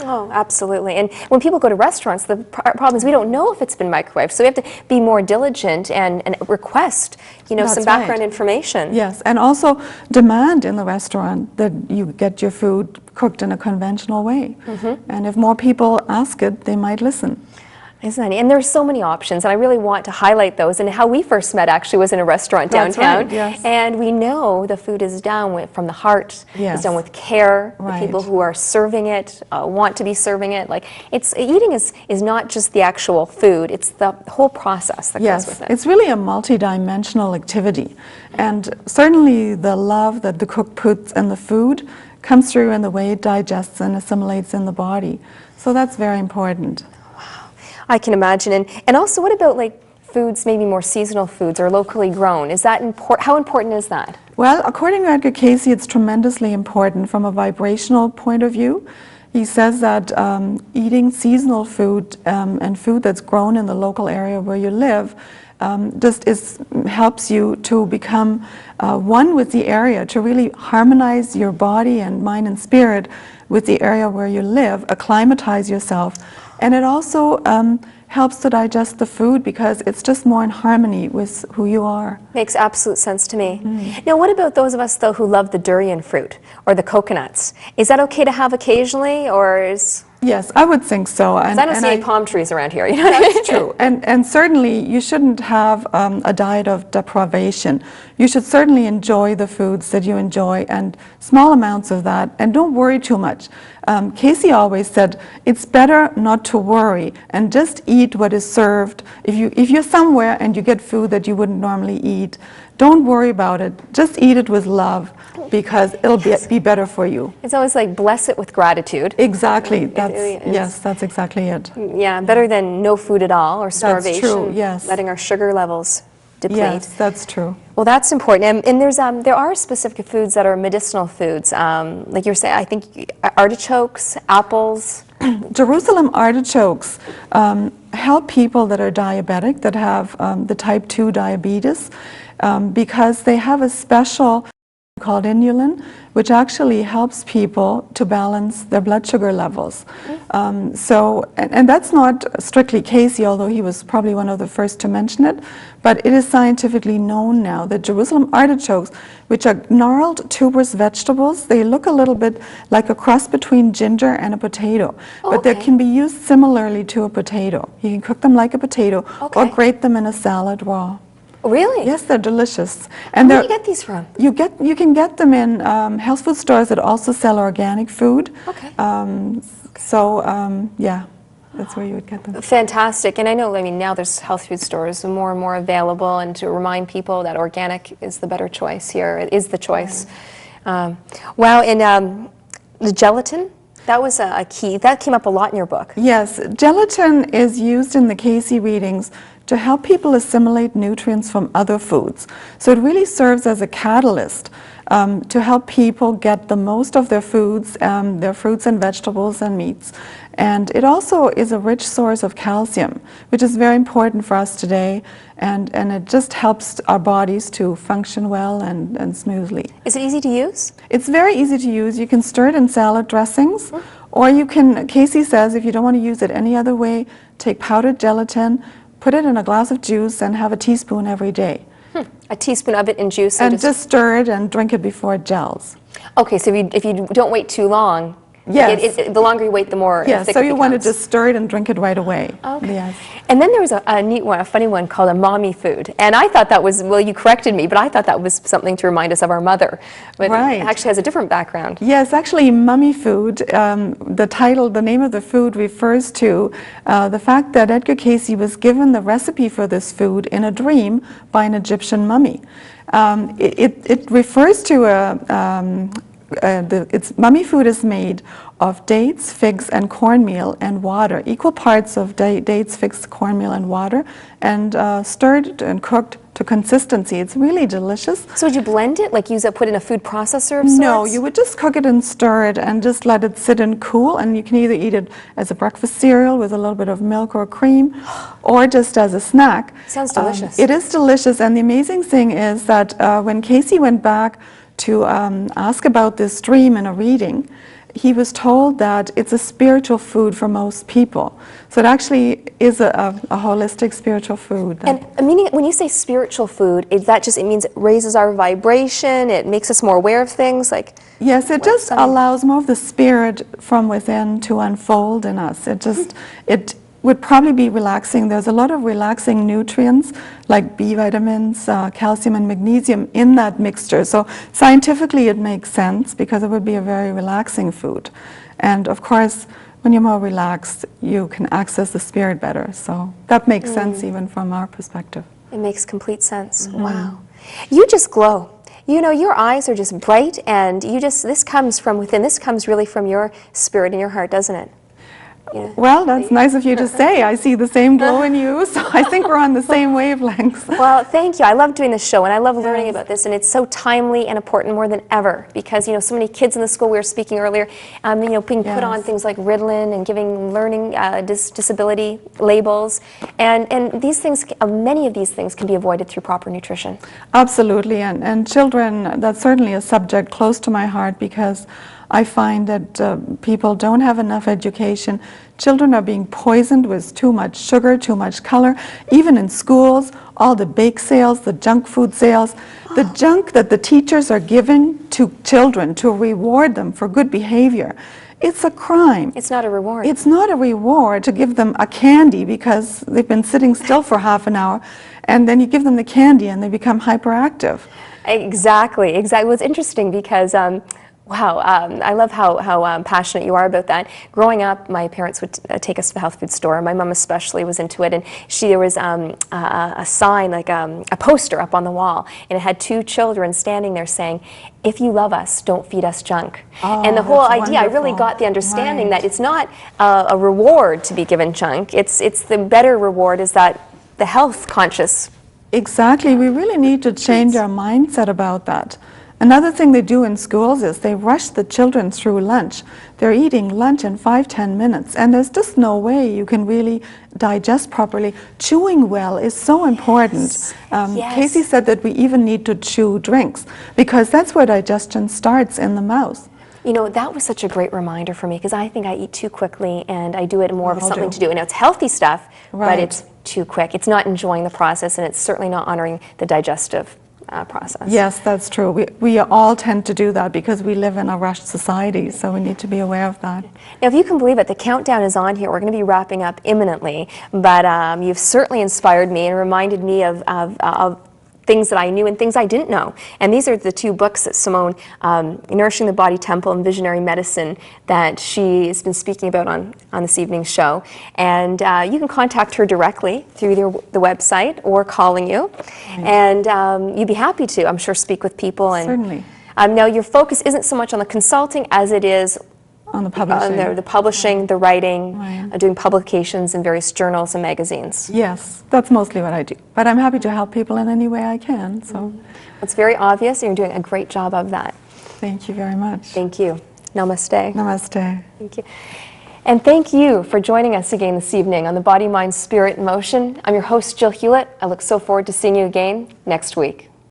Oh, absolutely. And when people go to restaurants, the problem is we don't know if it's been microwaved. So we have to be more diligent and request, That's some background right. information. Yes, and also demand in the restaurant that you get your food cooked in a conventional way. And if more people ask it, they might listen. Isn't it? And there's so many options, and I really want to highlight those. And how we first met actually was in a restaurant downtown. That's right, yes. And we know the food is done from the heart. Yes. It's done with care. Right. The people who are serving it want to be serving it. Like eating is not just the actual food; it's the whole process that goes with it. It's really a multi-dimensional activity, and certainly the love that the cook puts in the food comes through in the way it digests and assimilates in the body. So that's very important. I can imagine. And also, what about like foods, maybe more seasonal foods or locally grown? Is that how important is that? Well, according to Edgar Cayce, it's tremendously important from a vibrational point of view. He says that eating seasonal food and food that's grown in the local area where you live helps you to become one with the area, to really harmonize your body and mind and spirit with the area where you live, acclimatize yourself. And it also helps to digest the food because it's just more in harmony with who you are. Makes absolute sense to me. Now, what about those of us, though, who love the durian fruit or the coconuts? Is that okay to have occasionally, or is... Yes, I would think so. And I don't see any palm trees around here. That's true. And certainly you shouldn't have a diet of deprivation. You should certainly enjoy the foods that you enjoy and small amounts of that, and don't worry too much. Cayce always said it's better not to worry and just eat what is served. If you're somewhere and you get food that you wouldn't normally eat, don't worry about it. Just eat it with love, because it'll be better for you. It's always like bless it with gratitude. Exactly. Yes, that's exactly it. Yeah, better than no food at all or starvation. That's true, yes. Letting our sugar levels deplete. Yes, that's true. Well, that's important. And there are specific foods that are medicinal foods. Like you're saying, I think artichokes, apples. Jerusalem artichokes help people that are diabetic, that have the type 2 diabetes, because they have a special called inulin, which actually helps people to balance their blood sugar levels. And that's not strictly Cayce, although he was probably one of the first to mention it, but it is scientifically known now that Jerusalem artichokes, which are gnarled tuberous vegetables, they look a little bit like a cross between ginger and a potato, but they can be used similarly to a potato. You can cook them like a potato or grate them in a salad raw. Really? Yes, they're delicious. And where do you get these from? You can get them in health food stores that also sell organic food. Okay. Yeah, that's where you would get them. Fantastic. And I know, now there's health food stores more and more available, and to remind people that organic is the better choice here. It is the choice. Wow, and the gelatin? That was a key. That came up a lot in your book. Yes, gelatin is used in the Cayce readings to help people assimilate nutrients from other foods. So it really serves as a catalyst to help people get the most of their foods, their fruits and vegetables and meats. And it also is a rich source of calcium, which is very important for us today, and it just helps our bodies to function well and smoothly. Is it easy to use? It's very easy to use. You can stir it in salad dressings, or you can, Cayce says, if you don't want to use it any other way, take powdered gelatin, put it in a glass of juice, and have a teaspoon every day. A teaspoon of it in juice? And just stir it and drink it before it gels. Okay, so if you don't wait too long, yes. The longer you wait, the more thick it becomes. So you want to just stir it and drink it right away. Okay. Yes. And then there was a neat one, a funny one called a mommy food. And I thought that was, well, you corrected me, but I thought that was something to remind us of our mother. But right. It actually has a different background. Yes, actually, mummy food, the name of the food refers to the fact that Edgar Cayce was given the recipe for this food in a dream by an Egyptian mummy. It refers to mummy food is made of dates, figs, and cornmeal and water, equal parts of dates, figs, cornmeal, and water, and stirred and cooked to consistency. It's really delicious. So would you blend it, like put in a food processor of sorts? No, you would just cook it and stir it and just let it sit and cool, and you can either eat it as a breakfast cereal with a little bit of milk or cream, or just as a snack. Sounds delicious. It is delicious, and the amazing thing is that when Cayce went back to ask about this dream in a reading, he was told that it's a spiritual food for most people. So it actually is a holistic spiritual food. And meaning, when you say spiritual food, is that just, it means it raises our vibration, it makes us more aware of things, like? Yes, it just allows more of the spirit from within to unfold in us. It would probably be relaxing. There's a lot of relaxing nutrients like B vitamins, calcium and magnesium in that mixture. So scientifically it makes sense because it would be a very relaxing food. And of course, when you're more relaxed, you can access the spirit better. So that makes sense even from our perspective. It makes complete sense. Wow. You just glow. You know, your eyes are just bright, and this comes from within. This comes really from your spirit and your heart, doesn't it? Yeah. Well, that's nice of you to say. I see the same glow in you, so I think we're on the same wavelengths. Well, thank you. I love doing this show, and I love learning about this, and it's so timely and important more than ever, because, you know, so many kids in the school, we were speaking earlier, you know, being put on things like Ritalin and giving learning disability labels, and these things, many of these things can be avoided through proper nutrition. Absolutely, and children, that's certainly a subject close to my heart, because I find that people don't have enough education. Children are being poisoned with too much sugar, too much color. Even in schools, all the bake sales, the junk food sales, the junk that the teachers are giving to children to reward them for good behavior. It's a crime. It's not a reward. It's not a reward to give them a candy because they've been sitting still for half an hour, and then you give them the candy and they become hyperactive. Exactly, exactly. Well, it's interesting because wow, I love how passionate you are about that. Growing up, my parents would take us to the health food store. My mom especially was into it, and there was a sign, like a poster up on the wall, and it had two children standing there saying, "If you love us, don't feed us junk." And the whole idea, I really got the understanding that it's not a reward to be given junk. It's the better reward is that the health conscious. Exactly, we really need to change our mindset about that. Another thing they do in schools is they rush the children through lunch. They're eating lunch in 5-10 minutes, and there's just no way you can really digest properly. Chewing well is so important. Cayce said that we even need to chew drinks, because that's where digestion starts, in the mouth. You know, that was such a great reminder for me, because I think I eat too quickly, and I do it more of something to do. And it's healthy stuff, but it's too quick. It's not enjoying the process, and it's certainly not honoring the digestive process. Yes, that's true. We all tend to do that because we live in a rushed society, so we need to be aware of that. Now, if you can believe it, the countdown is on here. We're going to be wrapping up imminently, but you've certainly inspired me and reminded me of things that I knew and things I didn't know. And these are the two books that Simone, Nourishing the Body Temple and Visionary Medicine, that she has been speaking about on this evening's show. And you can contact her directly through the website or calling you. And you'd be happy to, I'm sure, speak with people. And, certainly. Now, your focus isn't so much on the consulting as it is on the publishing. The publishing, the writing, doing publications in various journals and magazines. Yes, that's mostly what I do. But I'm happy to help people in any way I can. So it's very obvious, and you're doing a great job of that. Thank you very much. Thank you. Namaste. Namaste. Thank you. And thank you for joining us again this evening on the Body, Mind, Spirit in Motion. I'm your host, Jill Hewlett. I look so forward to seeing you again next week.